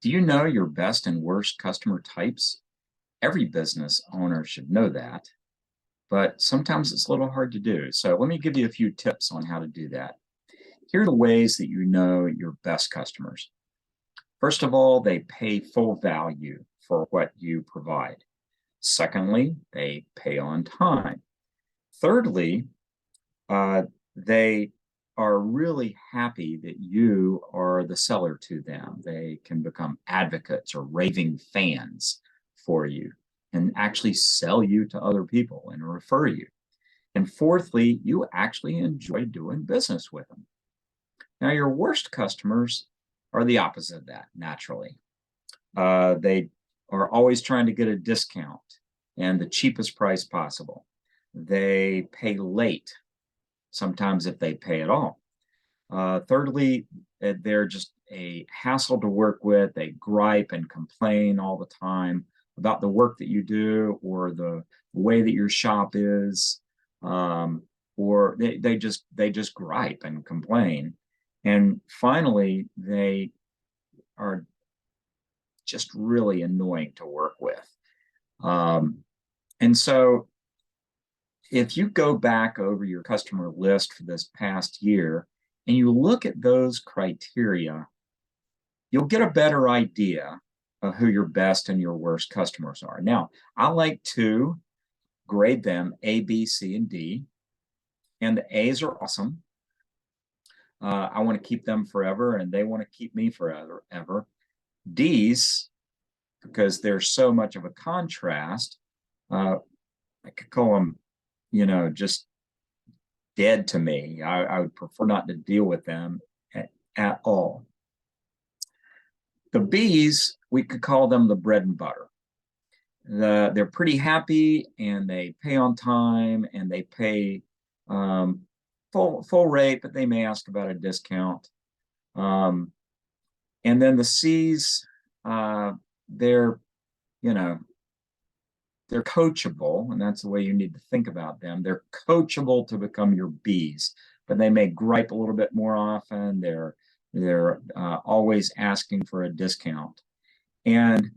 Do you know your best and worst customer types? Every business owner should know that, but sometimes it's a little hard to do. So let me give you a few tips on how to do that. Here are the ways that you know your best customers. First of all, they pay full value for what you provide. Secondly, they pay on time. Thirdly, uh, they are really happy that you are the seller to them. They can become advocates or raving fans for you and actually sell you to other people and refer you. And fourthly, you actually enjoy doing business with them. Now, your worst customers are the opposite of that, naturally. They are always trying to get a discount and the cheapest price possible. They pay late, sometimes if they pay at all. Thirdly, they're just a hassle to work with. They gripe and complain all the time about the work that you do or the way that your shop is, or they just gripe and complain. And finally, they are just really annoying to work with. Um, and so if you go back over your customer list for this past year and you look at those criteria, you'll get a better idea of who your best and your worst customers are. Now, I like to grade them A, B, C, and D, and the A's are awesome. I want to keep them forever, and they want to keep me forever. Ever. D's, because they're so much of a contrast, I could call them, just dead to me. I would prefer not to deal with them at all. The B's, we could call them the bread and butter. They're pretty happy and they pay on time and they pay full rate, but they may ask about a discount. And then the C's, they're you know they're coachable, and that's the way you need to think about them. They're coachable to become your B's, but they may gripe a little bit more often. They're always asking for a discount. And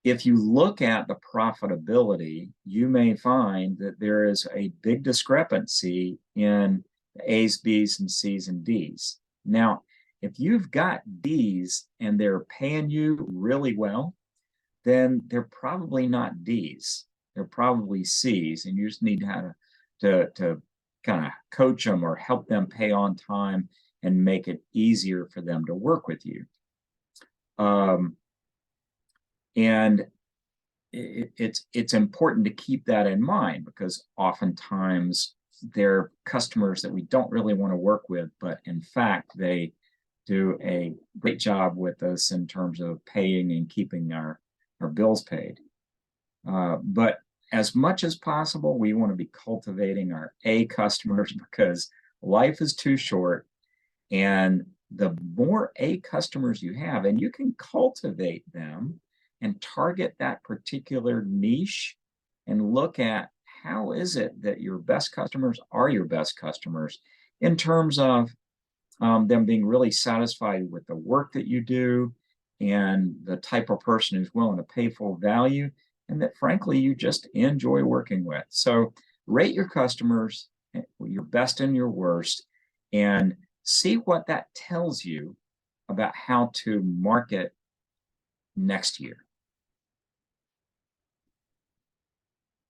if you look at the profitability, you may find that there is a big discrepancy in A's, B's, and C's and D's. Now, if you've got D's and they're paying you really well, then they're probably not D's. They're probably C's, and you just need how to kind of coach them or help them pay on time and make it easier for them to work with you. And it's important to keep that in mind, because oftentimes they're customers that we don't really want to work with, but in fact they do a great job with us in terms of paying and keeping our bills paid. But as much as possible, we want to be cultivating our A customers, because life is too short, and the more A customers you have, and you can cultivate them and target that particular niche and look at how is it that your best customers are your best customers in terms of them being really satisfied with the work that you do and the type of person who's willing to pay full value, and that frankly you just enjoy working with. So rate your customers, your best and your worst, and see what that tells you about how to market next year.